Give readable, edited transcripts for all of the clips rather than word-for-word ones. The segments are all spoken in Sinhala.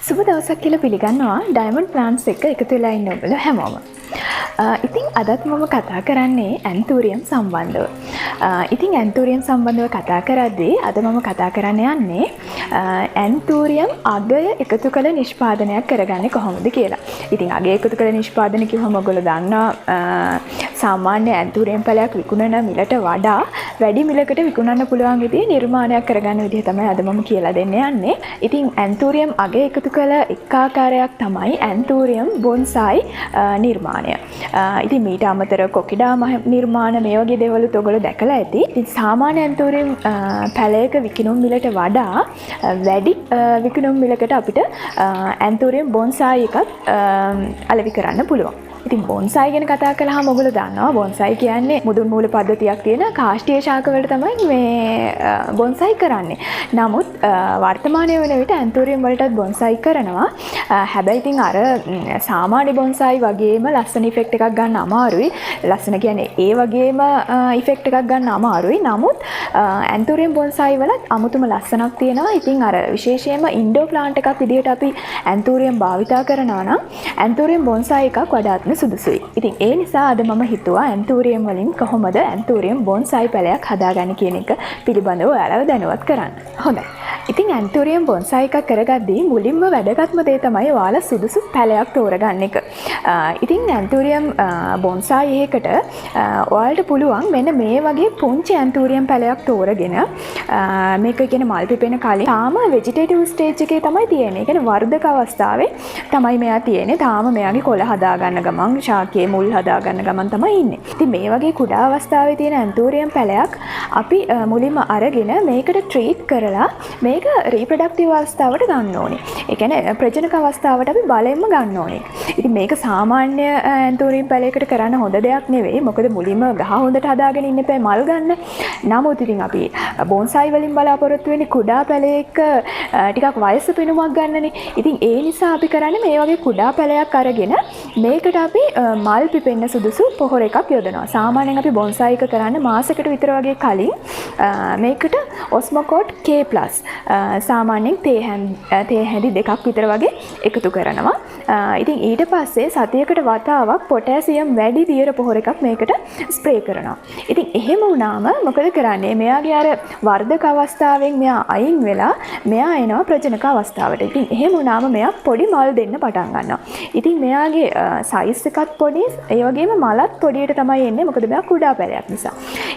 සුබ දවසක් කියලා පිළිගන්නවා ඩයමන්ඩ් ප්ලාන්ට්ස් එක්ක එකතු වෙලා ඉන්න ඔයගොල්ලෝ හැමෝම. ඉතින් අදත් මම කතා කරන්නේ ඇන්තූරියම් සම්බන්ධව. ඉතින් ඇන්තූරියම් සම්බන්ධව කතා කරද්දී අද මම කතා කරන්න යන්නේ ඇන්තූරියම් අගය එකතු කළ නිෂ්පාදනයක් කරගන්නේ කොහොමද කියලා. ඉතින් අගය එකතු කළ නිෂ්පාදන කිව්වම ඔයගොල්ලෝ දන්නවා සාමාන්‍ය ඇන්තූරියම් පැලයක් විකුණන මිලට වඩා වැඩි මිලකට විකුණන්න පුළුවන් විදිහේ නිර්මාණයක් කරගන්න විදිහ තමයි අද මම කියලා දෙන්න යන්නේ. ඉතින් ඇන්තූරියම් අගය එකතු කළ එක් ආකාරයක් තමයි ඇන්තූරියම් බොන්සයි නිර්මාණය. ඉතින් මීට අමතරව කොකිඩා නිර්මාණ මේ වගේ දේවලුත් ඔයගොල්ලෝ දැකලා ඇති. ඉතින් සාමාන්‍ය ඇන්තූරියම් පැලයක විකුණුම් මිලට වඩා වැඩි විකුණුම් මිලකට අපිට ඇන්තූරියම් බොන්සයි එකක් අලෙවි කරන්න පුළුවන්. ඉතින් බොන්සයි ගැන කතා කළාම ඔයගොල්ලෝ දන්නවා බොන්සයි කියන්නේ මුදුන් මූල පද්ධතියක් තියෙන කාෂ්ඨීය ශාක වලට තමයි මේ බොන්සයි කරන්නේ. නමුත් වර්තමානයේ වෙන විට ඇන්තූරියම් වලටත් බොන්සයි කරනවා. හැබැයි ඉතින් අර සාමාන්‍ය බොන්සයි වගේම ලස්සන ඉෆෙක්ට් එකක් ගන්න අමාරුයි. ලස්සන කියන්නේ ඒ වගේම ඉෆෙක්ට් එකක් ගන්න අමාරුයි. නමුත් ඇන්තූරියම් බොන්සයි වලත් අමුතුම ලස්සනක් තියෙනවා. ඉතින් අර විශේෂයෙන්ම ඉන්ඩෝ ප්ලාන්ට් එකක් විදිහට අපි ඇන්තූරියම් භාවිතා කරනවා නම් ඇන්තූරියම් බොන්සයි එකක් වඩාත්ම සුදුසුයි. ඉතින් ඒ නිසා අද මම හිතුවා ඇන්තූරියම් වලින් කොහොමද ඇන්තූරියම් බොන්සයි පැලයක් හදාගන්නේ කියන එක පිළිබඳව ඔයාලව දැනුවත් කරන්න. හොඳයි. ඉතින් ඇන්තූරියම් බොන්සයි එකක් කරගද්දී මුලින්ම වැදගත්ම දේ තමයි ඔයාලා සුදුසු පැලයක් තෝරගන්න එක. ඉතින් ඇන්තූරියම් බොන්සයි එකකට ඔයාලට පුළුවන් මෙන්න මේ වගේ පුංචි ඇන්තූරියම් පැලයක් තෝරගෙන මේක කියන මල් පිපෙන කලින් තාම වෙජිටේටිව් ස්ටේජ් එකේ තමයි තියෙන්නේ. ඒ කියන්නේ වර්ධක අවස්ථාවේ තමයි මෙයා තියෙන්නේ. තාම මෙයාගේ කොළ හදාගන්න ගමන් ශාකයේ මුල් හදාගන්න ගමන් තමයි ඉන්නේ. ඉතින් මේ වගේ කුඩා අවස්ථාවේ තියෙන ඇන්තූරියම් පැලයක් අපි මුලින්ම අරගෙන මේකට ට්‍රීට් කරලා මේක රීප්‍රොඩක්ටිව් අවස්ථාවට ගන්න ඕනේ. ඒ කියන්නේ ප්‍රජනක අවස්ථාවට අපි බලෙන්ම ගන්න ඕනේ. ඉතින් මේක සාමාන්‍ය ඇන්තූරියම් පැලයකට කරන්න හොඳ දෙයක් නෙවෙයි. මොකද මුලින්ම ගහ හොඳට හදාගෙන ඉන්න එපා මල් ගන්න. නමුත් ඉතින් අපි බොන්සයි වලින් බලාපොරොත්තු වෙන්නේ කුඩා පැලයක ටිකක් වයස පෙනුමක් ගන්නනේ. ඉතින් ඒ නිසා අපි කරන්නේ මේ වගේ කුඩා පැලයක් අරගෙන මේකට අපි මල් පිපෙන්න සුදුසු පොහොර එකක් යොදනවා. සාමාන්‍යයෙන් අපි බොන්සයි එක කරන්න මාසෙකට විතර වගේ කලින් මේකට ඔස්මොකෝට් K+ සාමාන්‍යයෙන් තේ හැඳි දෙකක් විතර වගේ එකතු කරනවා. ඉතින් ඊට පස්සේ සතියකට වතාවක් පොටෑසියම් වැඩි දියර පොහොර එකක් මේකට ස්ප්‍රේ කරනවා. ඉතින් එහෙම වුණාම මොකද කරන්නේ? මෙයාගේ අර වර්ධක අවස්ථාවෙන් මෙයා අයින් වෙලා මෙයා එනවා ප්‍රජනක අවස්ථාවට. ඉතින් එහෙම වුණාම මෙයා පොඩි මල් දෙන්න පටන් ගන්නවා. ඉතින් මෙයාගේ සයිස් එකත් පොඩි ඒ වගේම මලත් පොඩියට තමයි එන්නේ. මොකද මෙයා කුඩා පැලයක් නිසා.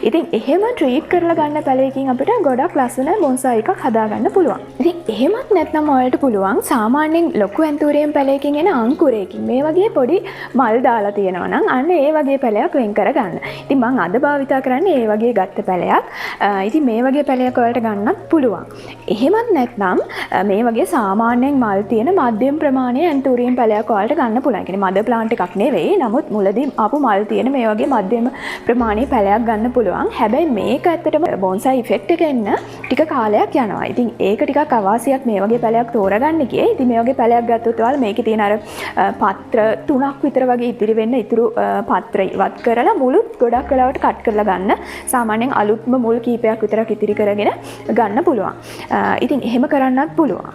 ඉතින් එහෙම ට්‍රීට් කරලා ගන්න පැලයකින් අපිට ගොඩක් ලස්සන බොන්සයි එකක් හදාගන්න පුළුවන්. ඉතින් එහෙමත් නැත්නම් ඔයාලට පුළුවන් සාමාන්‍යයෙන් ලොකු ඇන්තූරියම් පැලයකින් එන අංකුරයකින් මේ වගේ පොඩි මල් දාලා තියෙනවා නම් අන්න ඒ වගේ පැලයක් වෙන් කරගන්න. ඉතින් මම අද භාවිතා කරන්නේ ඒ වගේ ගත්ත පැලයක්. ඉතින් මේ වගේ පැලයක් ඔයාලට ගන්නත් පුළුවන්. එහෙමත් නැත්නම් මේ වගේ සාමාන්‍යයෙන් මල් තියෙන මධ්‍යම ප්‍රමාණයේ ඇන්තූරියම් පැලයක් ඔයාලට ගන්න පුළුවන්. කියන්නේ මද ප්ලාන්ට් එකක් නෙවෙයි. නමුත් මුලදී ආපු මල් තියෙන මේ වගේ මධ්‍යම ප්‍රමාණයේ පැලයක් ගන්න පුළුවන්. හැබැයි මේක ඇත්තටම බොන්සයි ඉෆෙක්ට් එක එන්න ටික කාලයක් යනවා. ඉතින් ඒක ටිකක් අවාසියක් මේ වගේ පැලයක් තෝරගන්න ගියේ. ඉතින් මේ වගේ පැලයක් ගත්තොත් ඔයාලා මේකේ තියෙන අර පත්‍ර 3ක් විතර වගේ ඉතිරි වෙන්න ඉතුරු පත්‍ර ඉවත් කරලා මුළුත් ගොඩක් වෙලාවට කට් කරලා ගන්න. සාමාන්‍යයෙන් අලුත්ම මුල් කීපයක් විතරක් ඉතිරි කරගෙන ගන්න පුළුවන්. ඉතින් එහෙම කරන්නත් පුළුවන්.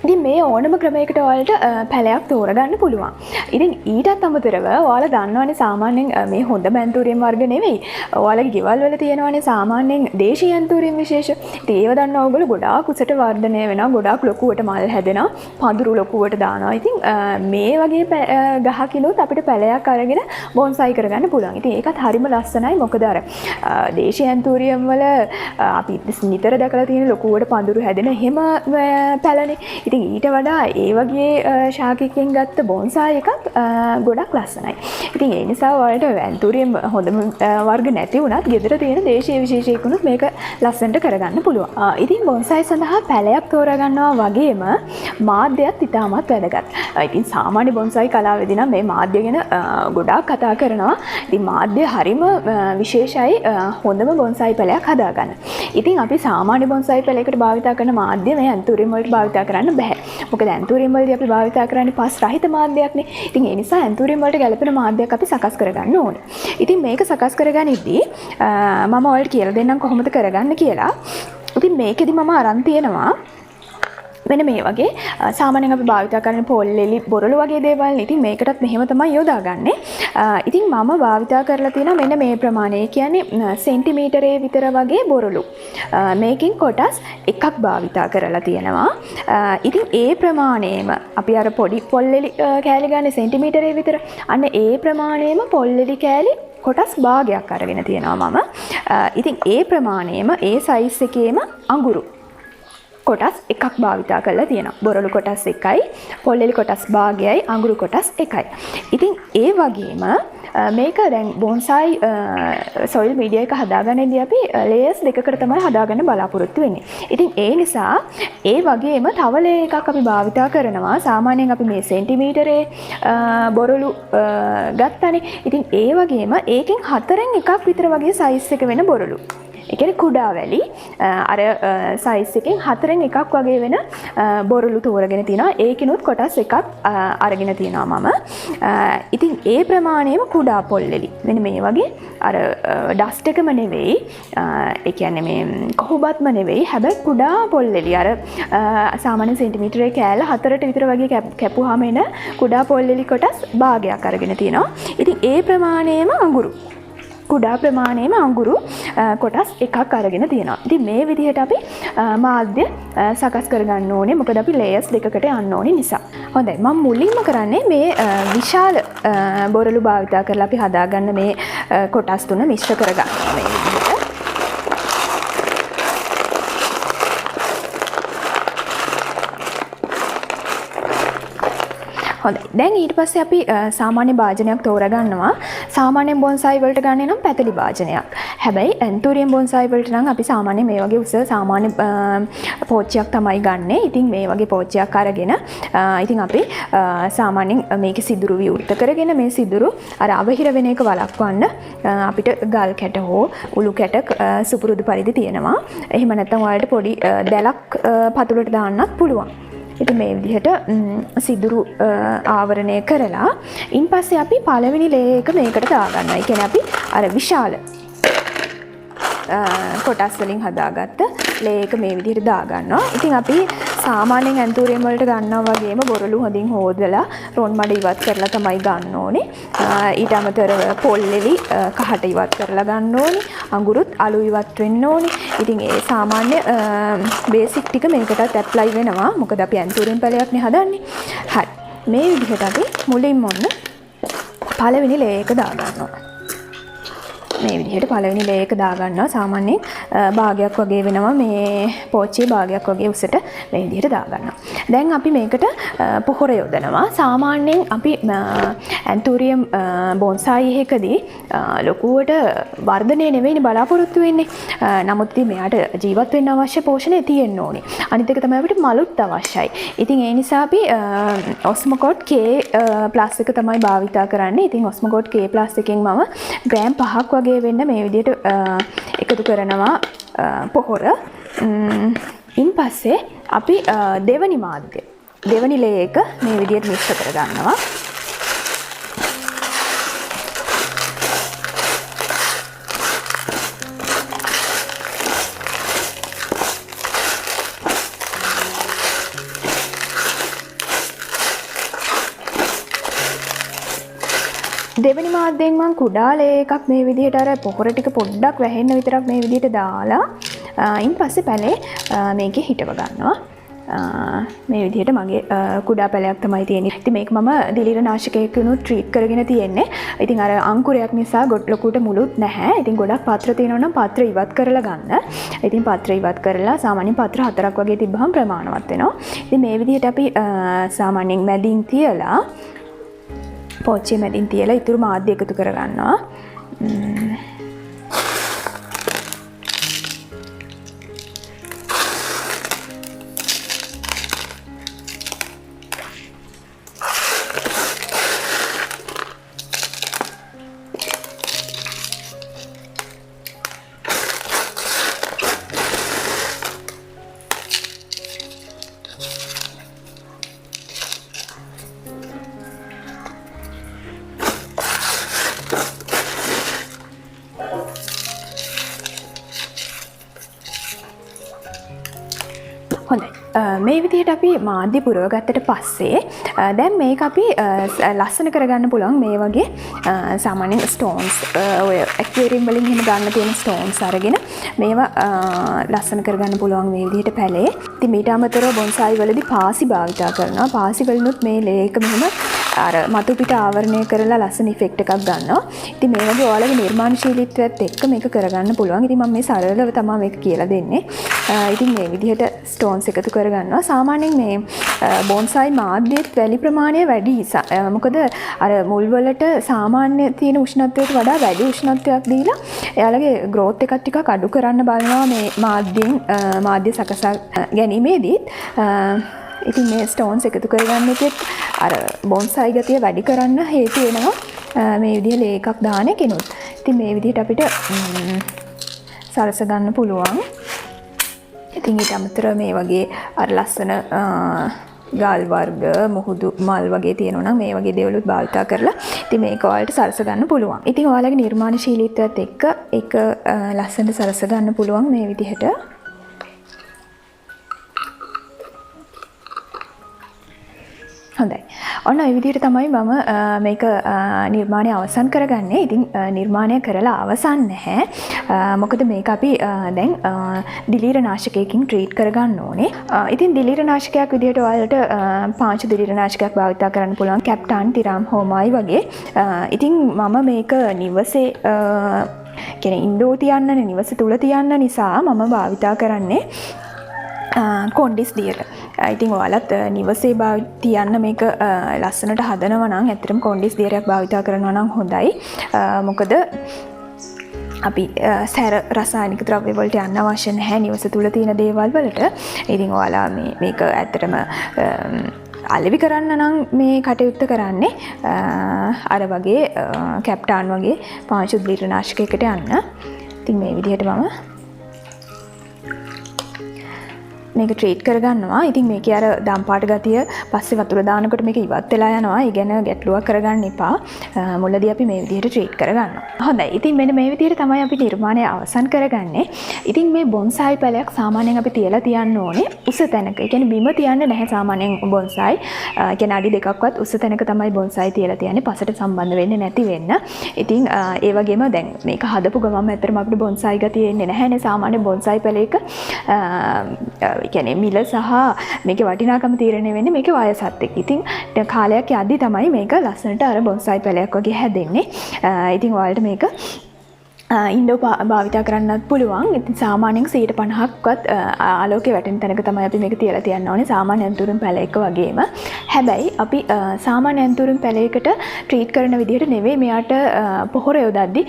ඉතින් මේ ඕනම ක්‍රමයකට ඔයාලට පැලයක් තෝරගන්න පුළුවන්. ඉතින් ඊටත් අමතරව ඔයාලා දන්නවනේ සාමාන්‍යයෙන් මේ හොඳ ඇන්තූරියම් වර්ග නෙවෙයි. ඔයාලගේ ගෙවල් වල තියෙනවනේ සාමාන්‍යයෙන් දේශීය ඇන්තූරියම් විශේෂ. ඉතින් ඒව දන්නවා ඔයගොල්ලෝ ගොඩාක් උසට වර්ධනය වෙනවා. ගොඩාක් ලොකුවට මල් හැදෙනවා. පඳුරු ලොකුවට දානවා. ඉතින් මේ වගේ ගහකිනුත් අපිට පැලයක් අරගෙන බොන්සයි කරගන්න පුළුවන්. ඉතින් ඒකත් හරිම ලස්සනයි. මොකද අර දේශීය ඇන්තූරියම් වල අපි නිතර දැකලා තියෙන ලොකුවට පඳුරු හැදෙන එහෙම පැලනේ. ඉතින් ඊට වඩා ඒ වගේ ශාකයකින් ගත්ත බොන්සයි එකක් ගොඩක් ලස්සනයි. ඉතින් ඒ නිසා ඔයාලට ඇන්තූරියම් හොඳම වර්ග නැති වුණත් ගෙදර තියෙන දේශීය විශේෂයකුත් මේක ලස්සනට කරගන්න පුළුවන්. ඉතින් බොන්සයි සඳහා පැලයක් තෝරගන්නවා වගේම මාධ්‍යයත් ඉතාමත් වැදගත්. ඉතින් සාමාන්‍ය බොන්සයි කලාවේදී නම් මේ මාධ්‍ය ගැන ගොඩාක් කතා කරනවා. ඉතින් මාධ්‍ය හරිම විශේෂයි හොඳම බොන්සයි පැලයක් හදාගන්න. ඉතින් අපි සාමාන්‍ය බොන්සයි පැලයකට භාවිතා කරන මාධ්‍ය මේ ඇන්තූරියම් වලට භාවිතා කරන්න බෑ. මොකද ඇන්තූරියම් වලදී අපි භාවිතා කරන්නේ පස් රහිත මාධ්‍යයක්නේ. ඉතින් ඒ නිසා ඇන්තූරියම් වලට ගැලපෙන මාධ්‍යයක් අපි සකස් කරගන්න ඕනේ. ඉතින් මේක සකස් කරගනිද්දී මම ඔයාලට කියලා දෙන්නම් කොහොමද කරගන්න කියලා. ඉතින් මේකෙදි මම අරන් තියෙනවා මෙන්න මේ වගේ සාමාන්‍යයෙන් අපි භාවිත කරන පොල්ලෙලි බොරළු වගේ දේවල්. ඉතින් මේකටත් මෙහෙම තමයි යොදාගන්නේ. ඉතින් මම භාවිත කරලා තියෙනවා මෙන්න මේ ප්‍රමාණය. කියන්නේ සෙන්ටිමීටරේ විතර වගේ බොරළු. මේකෙන් කොටස් එකක් භාවිත කරලා තියෙනවා. ඉතින් ඒ ප්‍රමාණයම අපි අර පොඩි පොල්ලෙලි කෑලි ගන්න සෙන්ටිමීටරේ විතර. අන්න ඒ ප්‍රමාණයම පොල්ලෙලි කෑලි කොටස් භාගයක් අරගෙන තියෙනවා මම. ඉතින් ඒ ප්‍රමාණයම ඒ සයිස් එකේම අඟුරු කොටස් එකක් භාවිතා කරලා තියෙනවා. බොරළු කොටස් එකයි, පොල්ලෙලි කොටස් භාගයයි, අඟුරු කොටස් එකයි. ඉතින් ඒ වගේම මේක දැන් බොන්සයි සොයිල් මීඩියා එක හදාගන්නදී අපි ලේයර්ස් දෙකකට තමයි හදාගන්න බලාපොරොත්තු වෙන්නේ. ඉතින් ඒ නිසා ඒ වගේම තව ලේයර් එකක් අපි භාවිතා කරනවා. සාමාන්‍යයෙන් අපි මේ සෙන්ටිමීටරේ බොරළු ගත්තනේ. ඉතින් ඒ වගේම ඒකෙන් හතරෙන් එකක් විතර වගේ සයිස් එක වෙන බොරළු. ඒ කියන්නේ කුඩා වැලි අර සයිස් එකෙන් හතරෙන් එකක් වගේ වෙන බොරළු තෝරගෙන තිනවා. ඒකිනුත් කොටස් එකක් අරගෙන තිනවා මම. ඉතින් ඒ ප්‍රමාණයම කුඩා පොල්ලෙලි. මෙන්න මේ වගේ අර ඩස්ට් එකම නෙවෙයි. ඒ කියන්නේ මේ කොහොබත්ම නෙවෙයි. හැබැයි කුඩා පොල්ලෙලි. අර සාමාන්‍ය සෙන්ටිමීටරේ කෑල්ල 4ට විතර වගේ කැපුවාම එන කුඩා පොල්ලෙලි කොටස් භාගයක් අරගෙන තිනවා. ඉතින් ඒ ප්‍රමාණයම අඟුරු. කුඩා ප්‍රමාණයම අඟුරු කොටස් එකක් අරගෙන තියෙනවා. ඉතින් මේ විදිහට අපි මාධ්‍ය සකස් කරගන්න ඕනේ. මොකද අපි ලේයර්ස් දෙකකට යන්න ඕනේ නිසා. හොඳයි. මම මුලින්ම කරන්නේ මේ විශාල බොරළු භාවිත කරලා අපි හදාගන්න මේ කොටස් තුන මිශ්‍ර කරගන්නවා මේ විදිහට. හොඳයි. දැන් ඊට පස්සේ අපි සාමාන්‍ය භාජනයක් තෝරගන්නවා. සාමාන්‍ය බොන්සයි වලට ගන්නේ නම් පැතලි භාජනයක්. හැබැයි ඇන්තූරියම් බොන්සයි වලට නම් අපි සාමාන්‍ය මේ වගේ උස සාමාන්‍ය පෝච්චියක් තමයි ගන්නෙ. ඉතින් මේ වගේ පෝච්චියක් අරගෙන ඉතින් අපි සාමාන්‍යයෙන් මේකේ සිදුරු විවෘත කරගෙන මේ සිදුරු අර අවහිර වෙන එක වළක්වන්න අපිට ගල් කැට හෝ උළු කැට සුපුරුදු පරිදි තියෙනවා. එහෙම නැත්නම් ඔයාලට පොඩි දැලක් පතුලට දාන්නත් පුළුවන්. ඉතින් මේ විදිහට සිදුරු ආවරණය කරලා ඉන් පස්සේ අපි පළවෙනි ලේයර් එක මේකට දාගන්නවා. ඒ කියන්නේ අපි අර විශාල කොටස් වලින් හදාගත්ත ලේයර් එක මේ විදිහට දාගන්නවා. ඉතින් අපි සාමාන්‍යයෙන් ඇන්තූරියම් වලට ගන්නවා වගේම බොරළු හොඳින් හොදලා රොන් මඩ ඉවත් කරලා තමයි ගන්න ඕනේ. ඊට අමතරව පොල්ලෙලි කහට ඉවත් කරලා ගන්න ඕනේ. අඟුරුත් අලු ඉවත් වෙන්න ඕනේ. ඉතින් ඒ සාමාන්‍ය බේසික් ටික මේකටත් ඇප්ලයි වෙනවා. මොකද අපි ඇන්තූරියම් පැලයක් නේ හදන්නේ. හරි. මේ විදිහට අපි මුලින්ම ඔන්න පළවෙනි ලේයර් එක දාගන්නවා. මේ විදිහට පළවෙනි ලේයර් එක දාගන්නවා. සාමාන්‍යයෙන් භාගයක් වගේ වෙනවා මේ පෝච්චියේ භාගයක් වගේ උසට මේ විදිහට දාගන්නවා. දැන් අපි මේකට පොහොර යොදනවා. සාමාන්‍යයෙන් අපි ඇන්තූරියම් බොන්සයි එකකදී ලොකුවට වර්ධනය නෙවෙයිනේ බලාපොරොත්තු වෙන්නේ. නමුත් ඉතින් මෙයාට ජීවත් වෙන්න අවශ්‍ය පෝෂණය තියෙන්න ඕනේ. අනිත් එක තමයි අපිට මලුත් අවශ්‍යයි. ඉතින් ඒ නිසා අපි ඔස්මොකෝට් K+ එක තමයි භාවිතා කරන්නේ. ඉතින් ඔස්මොකෝට් K+ එකෙන් මම ග්‍රෑම් 5ක් වගේ වෙන්න මේ විදිහට එකතු කරනවා පොහොර. ඉන් පස්සේ අපි දෙවනි මාධ්‍ය දෙවනි ලේයර් එක මේ විදිහට මිශ්‍ර කරගන්නවා. දෙවනි මාධ්‍යයෙන් මම කුඩා ලේයර් එකක් මේ විදිහට අර පොහොර ටික පොඩ්ඩක් වැහෙන්න විතරක් මේ විදිහට දාලා ඉන් පස්සේ පැලේ මේකේ හිටව ගන්නවා. මේ විදිහට මගේ කුඩා පැලයක් තමයි තියෙන්නේ. ඉතින් මේක මම දිලිරනාශකයකිනුත් ට්‍රීට් කරගෙන තියෙන්නේ. ඉතින් අර අංකුරයක් නිසා ලොකුට මුළුත් නැහැ. ඉතින් ගොඩක් පත්‍ර තියෙනවා නම් පත්‍ර ඉවත් කරලා ගන්න. ඉතින් පත්‍ර ඉවත් කරලා සාමාන්‍යයෙන් පත්‍ර 4ක් වගේ තිබ්බහම ප්‍රමාණවත් වෙනවා. ඉතින් මේ විදිහට අපි සාමාන්‍යයෙන් මැදින් තියලා පෝච්චිය මැදින් තියලා ඉතුරු මාධ්‍ය එකතු කරගන්නවා. මේ විදිහට අපි මාධ්‍ය පුරවගත්තට පස්සේ දැන් මේක අපි ලස්සන කරගන්න පුළුවන් මේ වගේ සාමාන්‍යයෙන් ස්ටෝන්ස් ඔය ඇක්වේරියම් වලින් එහෙම ගන්න තියෙන ස්ටෝන්ස් අරගෙන මේවා ලස්සන කරගන්න පුළුවන් මේ විදිහට පැලේ. ඉතින් මීට අමතරව බොන්සායි වලදී පාසි භාවිතා කරනවා. පාසි වලිනුත් මේ ලේක මෙහෙම අර මතු පිට ආවරණය කරලා ලස්සන ඉෆෙක්ට් එකක් ගන්නවා. ඉතින් මේ වගේ ඔයාලගේ නිර්මාණශීලීත්වයත් එක්ක මේක කරගන්න පුළුවන්. ඉතින් මම මේ සරලව තමයි මේක කියලා දෙන්නේ. ඉතින් මේ විදිහට ස්ටෝන්ස් එකතු කරගන්නවා. සාමාන්‍යයෙන් මේ බොන්සායි මාධ්‍යයේ වැලි ප්‍රමාණය වැඩි නිසා. මොකද අර මුල් වලට සාමාන්‍ය තියෙන උෂ්ණත්වයට වඩා වැඩි උෂ්ණත්වයක් දීලා එයාලගේ growth එකත් ටිකක් අඩු කරන්න බලනවා මේ මාධ්‍ය සකසා ගැනීමේදීත්. ඉතින් මේ ස්ටෝන්ස් එකතු කරගන්න එකෙත් අර බොන්සායි ගතිය වැඩි කරන්න හේතු වෙනවා මේ විදිහ ලේ එකක් දාන කෙනුත්. ඉතින් මේ විදිහට අපිට සරස ගන්න පුළුවන්. ඉතින් ඊට අමතරව මේ වගේ අර ලස්සන ගල් වර්ග මුහුදු මල් වගේ තියෙනවා නම් මේ වගේ දේවලුත් භාවිතා කරලා ඉතින් මේක ඔයාලට සරස ගන්න පුළුවන්. ඉතින් ඔයාලගේ නිර්මාණශීලීත්වයත් එක්ක ඒක ලස්සනට සරස ගන්න පුළුවන් මේ විදිහට. හොඳයි. ඔන්න ඒ විදිහට තමයි මම මේක නිර්මාණය අවසන් කරගන්නේ. ඉතින් නිර්මාණය කරලා අවසන් නැහැ. මොකද මේක අපි දැන් දිලීරනාශකයකින් ට්‍රීට් කරගන්න ඕනේ. ඉතින් දිලීරනාශකයක් විදිහට ඔයාලට පාංචු දිලීරනාශකයක් භාවිත කරන්න පුළුවන්. කැප්ටන්, තිරාම්, හෝමයි වගේ. ඉතින් මම මේක නිවසේ කියන්නේ ඉන්ඩෝ තියන්න නිවස තුල තියන්න නිසා මම භාවිත කරන්නේ කොන්ඩිස් දියර. ඉතින් ඔයාලත් නිවසේ තියන්න මේක ලස්සනට හදනවා නම් ඇත්තටම කොන්ඩිස් දියරයක් භාවිත කරනවා නම් හොඳයි. මොකද අපි සැර රසායනික ද්‍රව්‍ය වලට යන්න අවශ්‍ය නැහැ නිවස තුල තියෙන දේවල් වලට. ඉතින් ඔයාලා මේක ඇත්තටම අලෙවි කරන්න නම් මේ කටයුත්ත කරන්නේ අර වගේ කැප්ටාන් වගේ පාංචු දිලීරනාශකයකට යන්න. ඉතින් මේ විදිහට මම මේක ට්‍රීට් කරගන්නවා. ඉතින් මේකේ අර දම්පාට ගතිය පස්සේ වතුර දානකොට මේක ඉවත් වෙලා යනවා. ඒ ගැන ගැටලුවක් කරගන්න එපා. මුලදී අපි මේ විදිහට ට්‍රීට් කරගන්නවා. හොඳයි. ඉතින් මෙන්න මේ විදිහට තමයි අපි නිර්මාණය අවසන් කරගන්නේ. ඉතින් මේ බොන්සායි පැලයක් සාමාන්‍යයෙන් අපි තියලා තියන්න ඕනේ උස තැනක. ඒ කියන්නේ බිම තියන්නේ නැහැ සාමාන්‍යයෙන් බොන්සායි. ඒ කියන්නේ අඩි දෙකක්වත් උස තැනක තමයි බොන්සායි තියලා තියන්නේ. පසට සම්බන්ධ වෙන්නේ නැති වෙන්න. ඉතින් ඒ වගේම දැන් මේක හදපු ගමන් ඇත්තටම අපිට බොන්සායි ගතිය එන්නේ නැහැනේ සාමාන්‍ය බොන්සායි පැලයක. කියන්නේ මිල සහ මේකේ වටිනාකම තීරණය වෙන්නේ මේකේ වයසත් එක්ක. ඉතින් කාලයක් යද්දි තමයි මේක ලස්සනට අර බොන්සායි පැලයක් වගේ හැදෙන්නේ. ඉතින් ඔයාලට මේක ඉන්ඩෝ භාවිත කරන්නත් පුළුවන්. ඉතින් සාමාන්‍යයෙන් 50%ක්වත් ආලෝකයේ වැටෙන තැනක තමයි අපි මේක තියලා තියන්න ඕනේ සාමාන්‍ය ඇන්තුරියම් පැලයක වගේම. හැබැයි අපි සාමාන්‍ය ඇන්තුරියම් පැලයකට ට්‍රීට් කරන විදිහට නෙවෙයි මෙයාට පොහොර යොදද්දි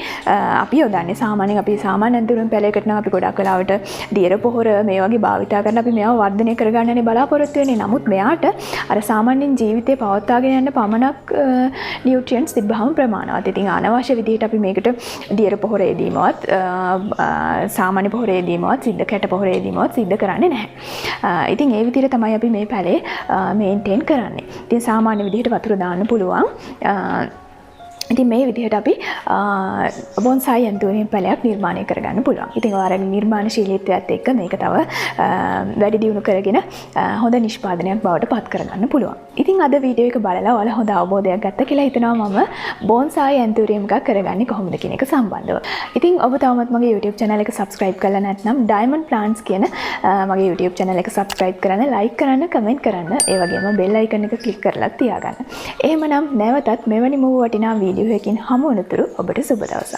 අපි යොදන්නේ. සාමාන්‍යයෙන් අපි සාමාන්‍ය ඇන්තුරියම් පැලයකට නම් අපි ගොඩක් වෙලාවට දියර පොහොර මේ වගේ භාවිත කරන අපි මේව වර්ධනය කරගන්නනේ බලාපොරොත්තු වෙන්නේ. නමුත් මෙයාට අර සාමාන්‍යයෙන් ජීවිතේ පවත්වාගෙන යන්න පමණක් නියුට්‍රියන්ට්ස් තිබ්බහම ප්‍රමාණවත්. ඉතින් අනවශ්‍ය විදිහට අපි මේකට දියර පොහොර දීමවත් සාමාන්‍ය පොහොරේ දීමවත් සිද්ධ කැට පොහොරේ දීමවත් සිද්ධ කරන්නේ නැහැ. ඉතින් ඒ විදිහට තමයි අපි මේ පැලේ මේන්ටේන් කරන්නේ. ඉතින් සාමාන්‍ය විදිහට වතුර දාන්න පුළුවන්. ඉතින් මේ විදිහට අපි බොන්සායි ඇන්තුරියම් පැලයක් නිර්මාණය කරගන්න පුළුවන්. ඉතින් ඔයාලගේ නිර්මාණශීලීත්වයත් එක්ක මේක තව වැඩි දියුණු කරගෙන හොඳ නිෂ්පාදනයක් බවට පත් කරගන්න පුළුවන්. ඉතින් අද වීඩියෝ එක බලලා ඔයාලා හොඳ අවබෝධයක් ගත්තා කියලා හිතනවා මම බොන්සායි ඇන්තුරියම් එකක් කරගන්නේ කොහොමද කියන එක සම්බන්ධව. ඉතින් ඔබ තවමත් මගේ YouTube channel එක subscribe කරලා නැත්නම් Diamond Plants කියන මගේ YouTube channel එක subscribe කරන්න, like කරන්න, comment කරන්න, ඒ වගේම bell icon එක click කරලා තියාගන්න. එහෙමනම් නැවතත් මෙවැනි වටිනා වීඩියෝ එකකින් හමු වනතුරු ඔබට සුබ දවසක්.